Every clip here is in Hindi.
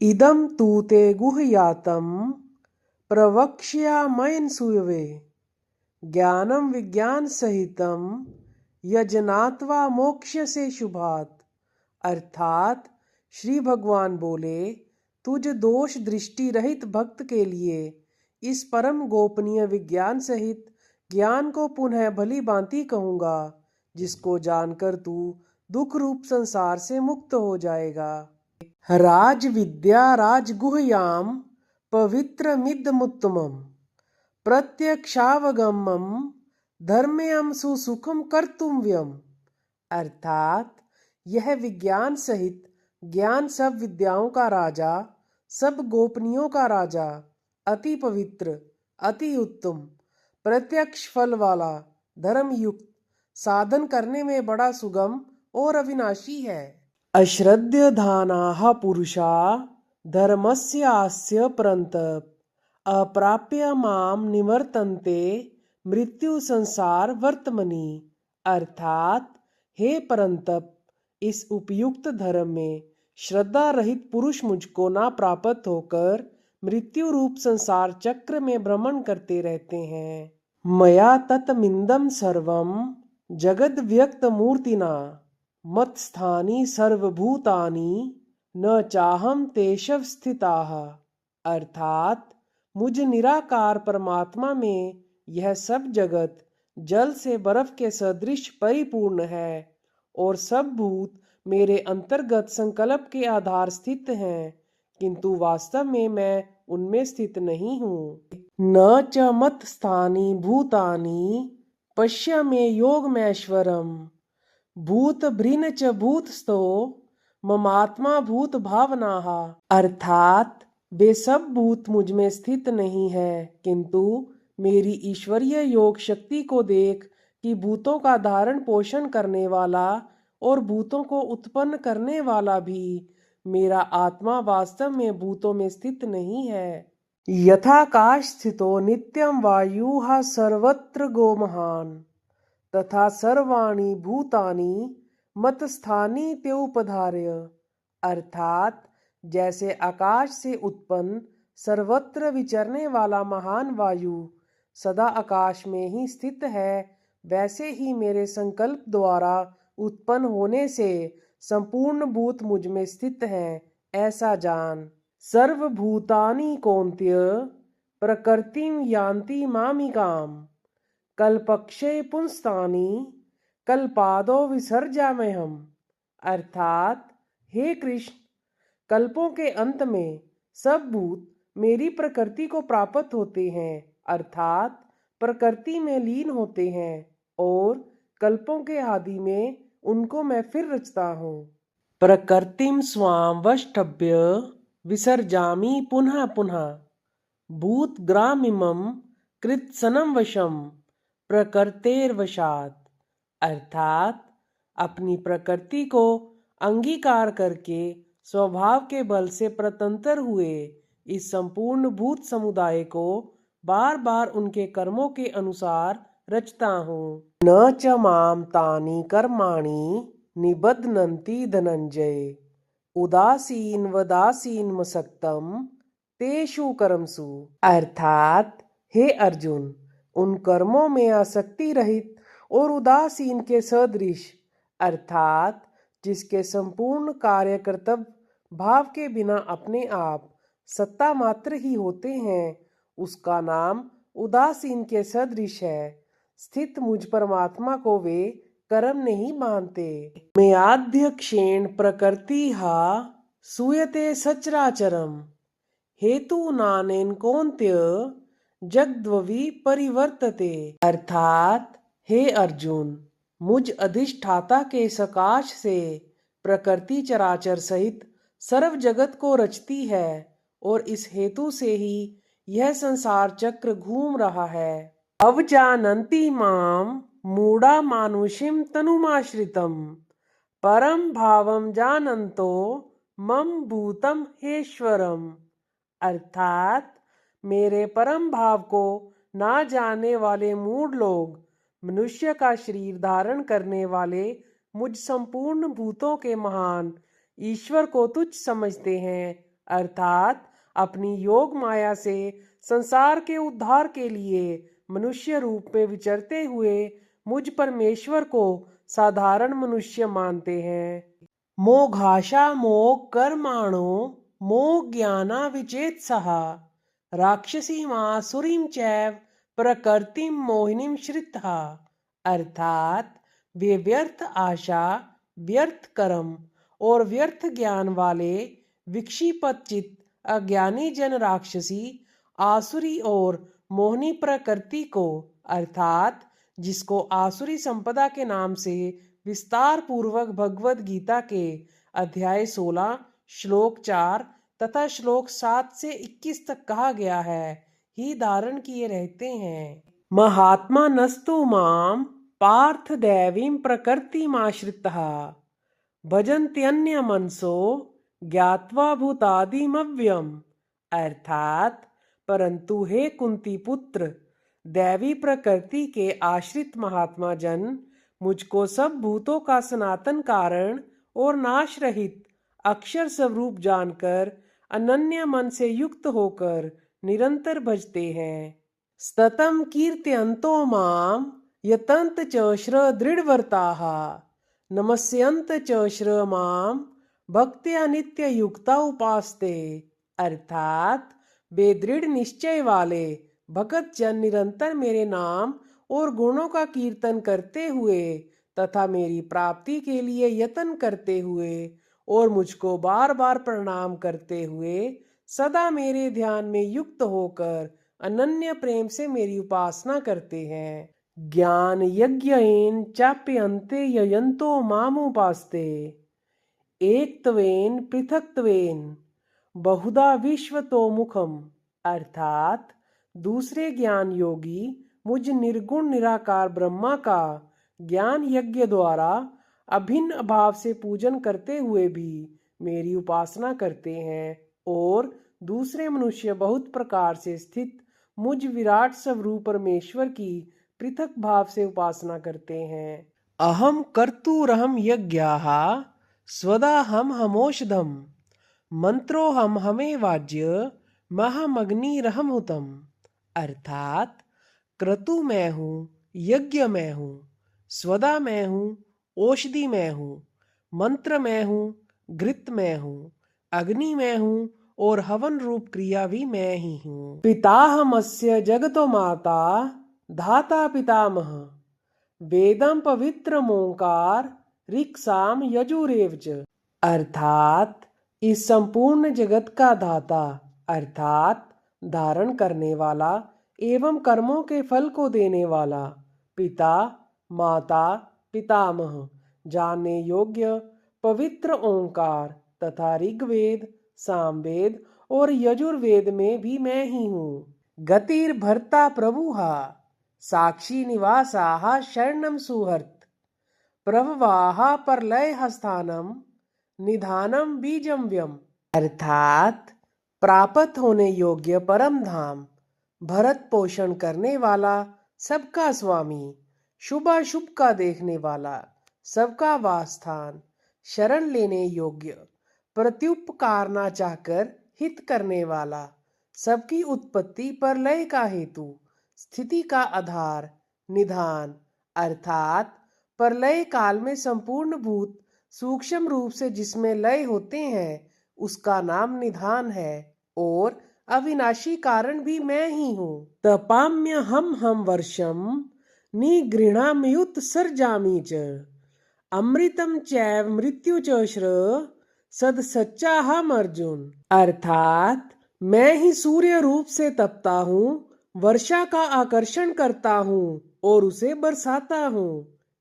इदं तु ते गुह्यातं प्रवक्ष्यामयं सूयवे ज्ञानं विज्ञानसहितं यजनात्वा मोक्ष्यसे शुभात्। अर्थात श्री भगवान बोले, तुझ दोष दृष्टि रहित भक्त के लिए इस परम गोपनीय विज्ञान सहित ज्ञान को पुनः भली भांति कहूँगा, जिसको जानकर तू दुख रूप संसार से मुक्त हो जाएगा। राज विद्या राजगुह्याम पवित्रमिदमुत्तमम् प्रत्यक्षावगमम् धर्म्यं सुसुखम कर्तुव्यम्। अर्थात यह विज्ञान सहित ज्ञान सब विद्याओं का राजा, सब गोपनीयों का राजा, अति पवित्र, अति उत्तम, प्रत्यक्ष फल वाला, धर्म युक्त, साधन करने में बड़ा सुगम और अविनाशी है। अश्रद्ध धानाः पुरुषा धर्मस्यास्य परन्तप अप्राप्य माम निवर्तन्ते मृत्यु संसार वर्तमनि। अर्थात हे परंतप, इस उपयुक्त धर्म में श्रद्धा रहित पुरुष मुझको ना प्राप्त होकर मृत्यु रूप संसार चक्र में भ्रमण करते रहते हैं। मया तत्मिंदम सर्वम जगद व्यक्त मूर्तिना मत्स्थानी सर्वभूतानि न चाहम तेषव स्थिताः। अर्थात मुझ निराकार परमात्मा में यह सब जगत जल से बर्फ के सदृश परिपूर्ण है और सब भूत मेरे अंतर्गत संकल्प के आधार स्थित हैं, किंतु वास्तव में मैं उनमें स्थित नहीं हूँ। न च मत स्थानी भूतानि पश्य में योगमैश्वरम भूत भृन च भूतस्थो ममात्मा भूत भावनाः। अर्थात वे सब भूत मुझ में स्थित नहीं है, किंतु मेरी ईश्वरीय योग शक्ति को देख कि भूतों का धारण पोषण करने वाला और भूतों को उत्पन्न करने वाला भी मेरा आत्मा वास्तव में भूतों में स्थित नहीं है। यथाकाश स्थितो नित्यं वायुः सर्वत्र गोमहान् तथा सर्वाणि भूतानि मतस्थानी त्योपधार्य। अर्थात जैसे आकाश से उत्पन्न सर्वत्र विचरने वाला महान वायु सदा आकाश में ही स्थित है, वैसे ही मेरे संकल्प द्वारा उत्पन्न होने से संपूर्ण भूत मुझ में स्थित हैं, ऐसा जान। सर्वभूतानि कौन्त्य प्रकृतिं यान्ति मामिकाम् कल्पक्षये पुंस्तानि कल्पादो विसर्जाम्यहम्। अर्थात हे कृष्ण, कल्पों के अंत में सब भूत मेरी प्रकृति को प्राप्त होते हैं, अर्थात प्रकृति में लीन होते हैं, और कल्पों के आदि में उनको मैं फिर रचता हूँ। प्रकृतिम स्वाम वष्टभ्य विसर्जामि पुनः पुनः भूत ग्रामिमं कृत्सनम वशम प्रकृतेर्वशात। अर्थात अपनी प्रकृति को अंगीकार करके स्वभाव के बल से प्रतंत्र हुए इस संपूर्ण भूत समुदाय को बार बार उनके कर्मों के अनुसार रचता हूँ। न च माम तानि कर्माणि निबध्नन्ति धनंजय उदासीन वदासीन मसक्तम तेषु कर्मसु। अर्थात हे अर्जुन, उन कर्मों में आसक्ति रहित और उदासीन के सदृश, अर्थात जिसके संपूर्ण कार्य कर्तव्य भाव के बिना अपने आप सत्ता मात्र ही होते हैं, उसका नाम उदासीन के सदृश है। स्थित मुझ परमात्मा को वे कर्म नहीं मानते। मैं आध्यक्षेण प्रकृति हा सूयते सचराचरम हेतु नानेन कौन्त्य जगद्वि परिवर्तते। अर्थात हे अर्जुन, मुझ अधिष्ठाता के सकाश से प्रकृति चराचर सहित सर्व जगत को रचती है, और इस हेतु से ही यह संसार चक्र घूम रहा है। अवजानन्ति माम मूढ़ा मानुषीं तनुमाश्रितम् परम भावम जानन्तो मम भूतम हेश्वरम। अर्थात मेरे परम भाव को ना जानने वाले मूढ़ लोग मनुष्य का शरीर धारण करने वाले मुझ संपूर्ण भूतों के महान ईश्वर को तुच्छ समझते हैं अर्थात अपनी योग माया से संसार के उद्धार के लिए मनुष्य रूप में विचरते हुए मुझ परमेश्वर को साधारण मनुष्य मानते हैं। मोघाशा मोह कर्माणो मोह ज्ञाना विचेत्सः राक्षसी मासुरीम चैव प्रकृतिम मोहिनीम श्रितः। अर्थात वे व्यर्थ आशा, व्यर्थ कर्म और व्यर्थ ज्ञान वाले विक्षिप्त चित्त अज्ञानी जन राक्षसी, आसुरी और मोहिनी प्रकृति को अर्थात जिसको आसुरी संपदा के नाम से विस्तार पूर्वक भगवद गीता के अध्याय 16 श्लोक 4 तथा श्लोक 7 से 21 तक कहा गया है, ही धारण किए रहते हैं। महात्मा नस्तु माम पार्थ दैवीं प्रकृतिमाश्रितः भजन्त्यन्य मनसो ज्ञात्वा भूतादिमव्यम। अर्थात परंतु हे कुंती पुत्र, दैवी प्रकृति के आश्रित महात्मा जन मुझको सब भूतों का सनातन कारण और नाश रहित अक्षर स्वरूप जानकर अनन्य मन से युक्त होकर निरंतर भजते हैं। स्ततम कीर्त्यन्तो माम यतन्त च श्र दृढ़वर्ताः नमस्यन्त च श्र माम भक्त्या नित्य युक्ता उपासते। अर्थात वे दृढ़ निश्चय वाले भगत जन निरंतर मेरे नाम और गुणों का कीर्तन करते हुए तथा मेरी प्राप्ति के लिए यत्न करते हुए और मुझको बार बार प्रणाम करते हुए सदा मेरे ध्यान में युक्त होकर अनन्य प्रेम से मेरी उपासना करते हैं। ज्ञान यज्ञेन चाप्यन्ते ययन्तो मामुपास्ते एकत्वेन पृथक्त्वेन बहुधा विश्वतोमुखम। अर्थात दूसरे ज्ञान योगी मुझ निर्गुण निराकार ब्रह्मा का ज्ञान यज्ञ द्वारा अभिन्न भाव से पूजन करते हुए भी मेरी उपासना करते हैं और दूसरे मनुष्य बहुत प्रकार से स्थित मुझ विराट स्वरूप परमेश्वर की पृथक भाव से उपासना करते हैं। अहम कर्तुरहम यज्ञाः स्वदाहम हमोषधम मंत्रो हम हमें वाज्य महामग्निरहम हुतम। अर्थात क्रतु मैं हूँ, यज्ञ मैं हूँ, स्वदा मैं हूँ, औषधि मैं हूँ, मंत्र मैं हूँ, घृत मैं हूँ, अग्नि मैं हूँ और हवन रूप क्रिया भी मैं ही हूँ। पिताहमस्य जगतो माता धाता पितामह वेदम पवित्र मोंकार ऋक्साम यजुरेव च। अर्थात इस संपूर्ण जगत का दाता अर्थात धारण करने वाला एवं कर्मों के फल को देने वाला, पिता, माता, पितामह, जानने योग्य पवित्र ओंकार तथा ऋग्वेद, सामवेद और यजुर्वेद में भी मैं ही हूँ। गतिर्भर्ता प्रभुहा साक्षी निवासाः शरणम सुहर्त प्रभवाः परलय स्थानम निधानम बीजम व्यम। अर्थात प्राप्त होने योग्य परम धाम, भरत पोषण करने वाला, सबका स्वामी, शुभाशुभ का देखने वाला, सबका वासस्थान, शरण लेने योग्य, प्रत्युपकार न चाहकर हित करने वाला, सबकी उत्पत्ति पर लय का हेतु, स्थिति का आधार, निधान अर्थात प्रलय काल में संपूर्ण भूत सूक्ष्म रूप से जिसमें लय होते हैं उसका नाम निधान है और अविनाशी कारण भी मैं ही हूँ। तपाम्य हम वर्षम निगृणाम्युत सर्जामि च अमृतम चैव मृत्यु च श्र सद सच्चा हम अर्जुन। अर्थात मैं ही सूर्य रूप से तपता हूँ, वर्षा का आकर्षण करता हूँ और उसे बरसाता हूँ।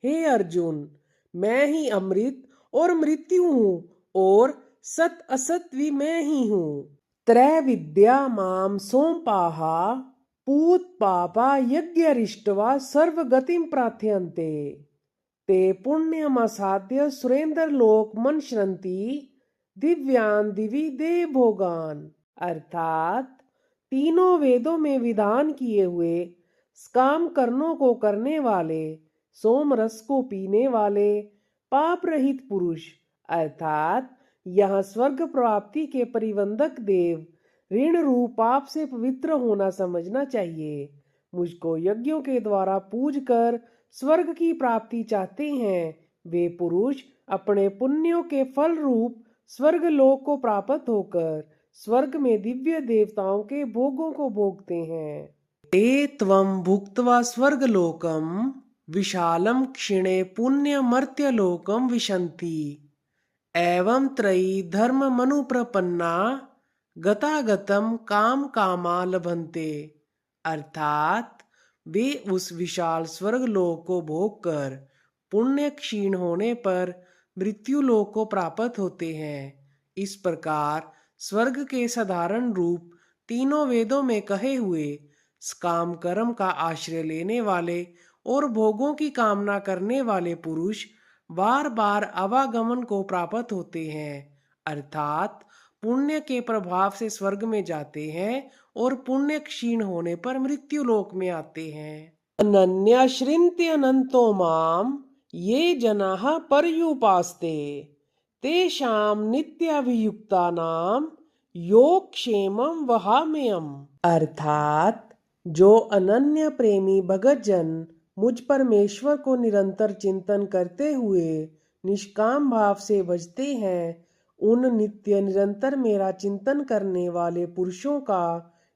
हे अर्जुन, मैं ही अमृत और मृत्यु हूँ और सत असत भी मैं ही हूँ। त्रय विद्या माम सोमपाहा पूत पापा यज्ञरिष्टवा सर्वगतिम प्रार्थयन्ते ते पुण्यमसाद्य सुरेंद्र लोक मनश्रंति दिव्यान दिवि देव भोगान। अर्थात तीनों वेदों में विधान किए हुए काम कर्मों को करने वाले, सोम रस को पीने वाले, पाप रहित पुरुष अर्थात यहाँ स्वर्ग प्राप्ति के परिबंधक देव ऋण रूप पाप से पवित्र होना समझना चाहिए। मुझको यज्ञों के द्वारा पूज कर स्वर्ग की प्राप्ति चाहते हैं वे पुरुष अपने पुण्यों के फल रूप स्वर्ग लोक को प्राप्त होकर स्वर्ग में दिव्य देवताओं के भोगों को भोगते हैं। ते त्वं भुक्त्वा स्वर्गलोकम विशालम क्षिणे पुण्यमर्त्यलोकम विशन्ति एवं त्रयी धर्म मनुप्रपन्ना गतागतम काम कामा लभन्ते। अर्थात वे उस विशाल स्वर्ग लोक को भोग कर पुण्य क्षीण होने पर मृत्यु लोक को प्राप्त होते हैं। इस प्रकार स्वर्ग के साधारण रूप तीनों वेदों में कहे हुए काम कर्म का आश्रय लेने वाले और भोगों की कामना करने वाले पुरुष बार बार आवागमन को प्राप्त होते हैं, अर्थात पुण्य के प्रभाव से स्वर्ग में जाते हैं और पुण्य क्षीण होने पर मृत्यु लोक में आते हैं। अनन्याश्रिन्त्यनन्तो माम ये जनाः पर्युपास्ते तेषां नित्याभियुक्तानां योगक्षेमं वहाम्यहम्। अर्थात जो अनन्य प्रेमी भगत जन मुझ परमेश्वर को निरंतर चिंतन करते हुए निष्काम भाव से भजते हैं उन नित्य निरंतर मेरा चिंतन करने वाले पुरुषों का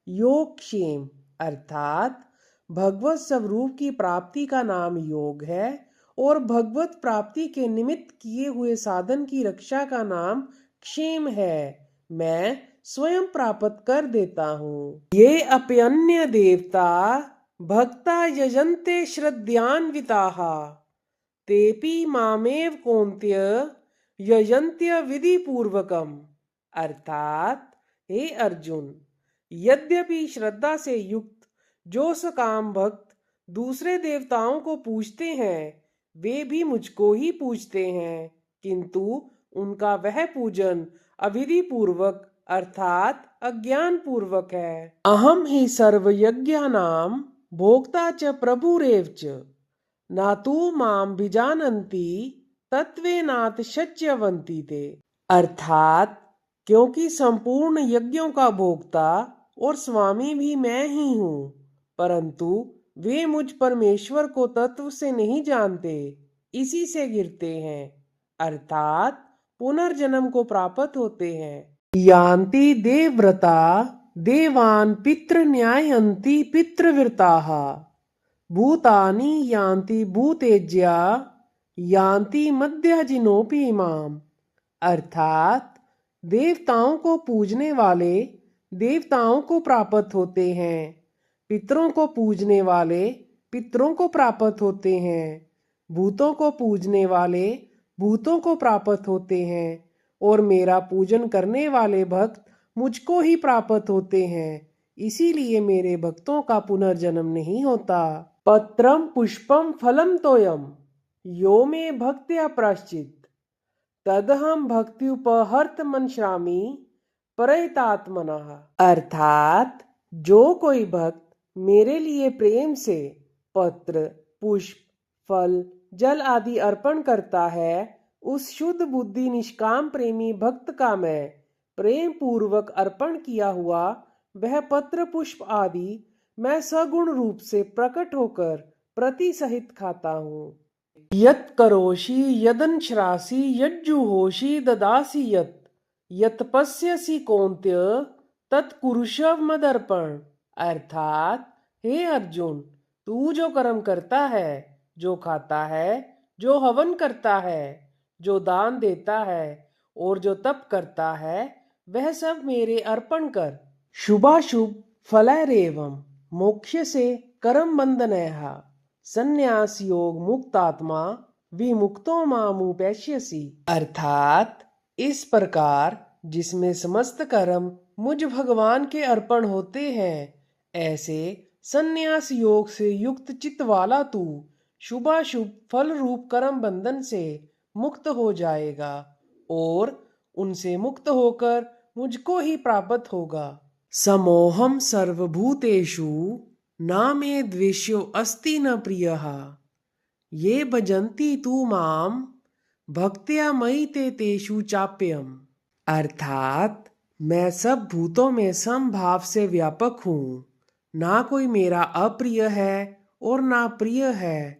योगक्षेम अर्थात भगवत स्वरूप की प्राप्ति का नाम योग है और भगवत प्राप्ति के निमित्त किए हुए साधन की रक्षा का नाम क्षेम है। मैं स्वयं प्राप्त कर देता हूँ। ये अप्यन्य देवता भक्ता यजन्ते श्रद्धान्विताः तेपि मामेव कौन्त्य यजन्त्य विधि पूर्वकम। अर्थात हे अर्जुन, यद्यपि श्रद्धा से युक्त जो सकाम भक्त दूसरे देवताओं को पूजते हैं वे भी मुझको ही पूजते हैं, किंतु उनका वह पूजन अविधि पूर्वक अर्थात अज्ञान पूर्वक है। अहम ही सर्वयज्ञानां भोक्ता च प्रभुरेव च न तु माम विजानन्ति तत्वेनात शच्यवन्ति ते। अर्थात क्योंकि संपूर्ण यज्ञों का भोक्ता और स्वामी भी मैं ही हूँ, परंतु वे मुझ परमेश्वर को तत्व से नहीं जानते, इसी से गिरते हैं, अर्थात पुनर्जन्म को प्राप्त होते हैं। यान्ति देवव्रता देवान् पितृ न्यायन्ति पितृव्रताः भूतानि यान्ति भूतेज्या यान्ति मध्यजिनोपि माम। अर्थात देवताओं को पूजने वाले देवताओं को प्राप्त होते हैं, पितरों को पूजने वाले पितरों को प्राप्त होते हैं, भूतों को पूजने वाले भूतों को प्राप्त होते हैं और मेरा पूजन करने वाले भक्त मुझको ही प्राप्त होते हैं। इसीलिए मेरे भक्तों का पुनर्जन्म नहीं होता। पत्रम पुष्पम फलम तोयम यो मे भक्त्या प्राश्चित तदहम भक्त्युपहर्त मनश्यामि परैतात्मनः। अर्थात जो कोई भक्त मेरे लिए प्रेम से पत्र पुष्प फल जल आदि अर्पण करता है उस शुद्ध बुद्धि निष्काम प्रेमी भक्त का मैं प्रेम पूर्वक अर्पण किया हुआ वह पत्र पुष्प आदि मैं सगुण रूप से प्रकट होकर प्रति सहित खाता हूँ। यत् करोषि यदंश्रासि यज्जुहोषि ददासि यत् पश्यसि कौन्त्य तत्कुरुष्व मदर्पण। अर्थात हे अर्जुन, तू जो कर्म करता है, जो खाता है, जो हवन करता है, जो दान देता है और जो तप करता है वह सब मेरे अर्पण कर। शुभाशुभ फलैरेवं मोक्ष्यसे कर्म बंधनैः संन्यास योग मुक्तात्मा विमुक्तो मामुपैष्यसि। अर्थात इस प्रकार जिसमें समस्त कर्म मुझ भगवान के अर्पण होते हैं ऐसे संन्यास योग से युक्त चित्त वाला तू शुभाशुभ फल रूप कर्म बंधन से मुक्त हो जाएगा और उनसे मुक्त होकर मुझको ही प्राप्त होगा। समोहम सर्वभूतेषु न मे द्वेष्यो अस्ति न प्रियः ये भजन्ति तू माम भक्त्या मयि ते तेषु चाप्यहम्। अर्थात मैं सब भूतों में समभाव से व्यापक हूँ। ना कोई मेरा अप्रिय है और ना प्रिय है,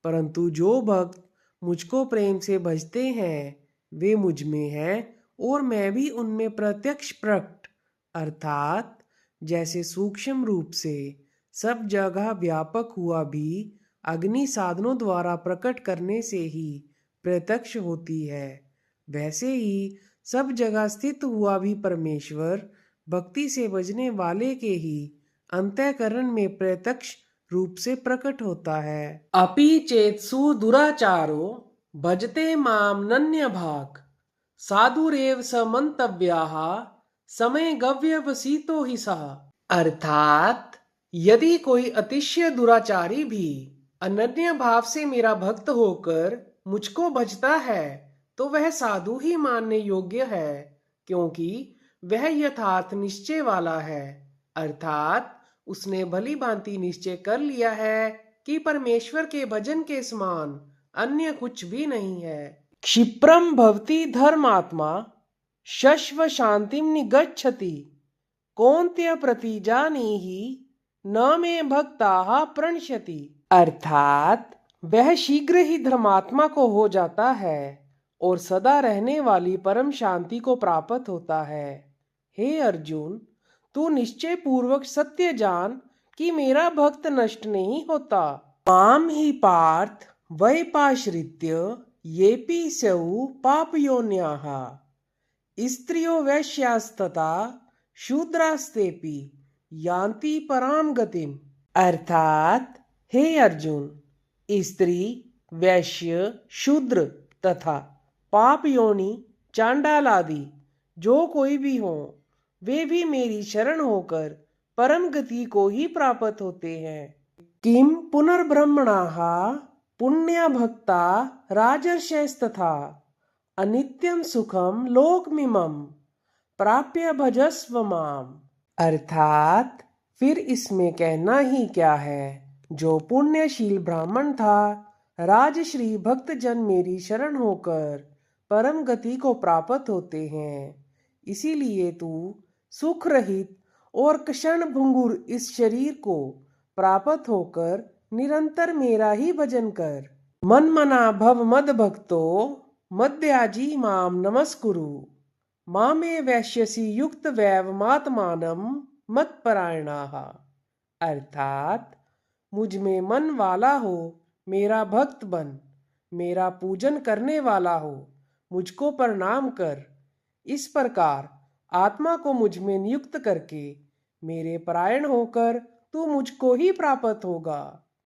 परंतु जो भक्त मुझको प्रेम से भजते हैं वे मुझ में हैं और मैं भी उनमें प्रत्यक्ष प्रकट, अर्थात जैसे सूक्ष्म रूप से सब जगह व्यापक हुआ भी अग्नि साधनों द्वारा प्रकट करने से ही प्रत्यक्ष होती है, वैसे ही सब जगह स्थित हुआ भी परमेश्वर भक्ति से भजने वाले के ही अंतःकरण में प्रत्यक्ष रूप से प्रकट होता है। अपि चेत्सु दुराचारो भजते माम नन्य भाग साधुरेव स मंतव्याः समय गव्यवसीतो ही सह। अर्थात यदि कोई अतिशय दुराचारी भी अनन्य भाव से मेरा भक्त होकर मुझको भजता है तो वह साधु ही मानने योग्य है, क्योंकि वह यथार्थ निश्चय वाला है। अर्थात उसने भली भांति निश्चय कर लिया है कि परमेश्वर के भजन के समान अन्य कुछ भी नहीं है। क्षिप्रम भवति धर्मात्मा शश्व शांतिम निगच्छति कौन्त्य प्रतिजानीहि न मे भक्ताः प्रणश्यति। अर्थात वह शीघ्र ही धर्मात्मा को हो जाता है और सदा रहने वाली परम शांति को प्राप्त होता है। हे अर्जुन, तू निश्चय पूर्वक सत्य जान कि मेरा भक्त नष्ट नहीं होता। माम ही पार्थ वैपाश्रित्य येपि स्यौ पापयोन्याः स्त्रियो वैश्यास्तथा शूद्रास्तेपि यान्ति पराम गतिम। अर्थात हे अर्जुन, स्त्री, वैश्य, शूद्र तथा पाप योनि चांडाल आदि जो कोई भी हो, वे भी मेरी शरण होकर परम गति को ही प्राप्त होते हैं। किम पुनर्ब्रह्मणाः पुण्य भक्ता राजर्षयस्तथा अनित्यम सुखम लोकमिमं प्राप्य भजस्व माम। अर्थात फिर इसमें कहना ही क्या है, जो पुण्यशील ब्राह्मण था राजश्री भक्तजन मेरी शरण होकर परम गति को प्राप्त होते हैं। इसीलिए तू सुख रहित और क्षण भंगुर इस शरीर को प्राप्त होकर निरंतर मेरा ही भजन कर। मन मना भव मद भक्तो मद्याजी माम नमस्कुरु मामे वैश्यसि युक्त वैवमात्मानम मत्परायणाः। अर्थात मुझ में मन वाला हो, मेरा भक्त बन, मेरा पूजन करने वाला हो, मुझको प्रणाम कर। इस प्रकार आत्मा को मुझ में नियुक्त करके मेरे परायण होकर तू मुझको ही प्राप्त होगा।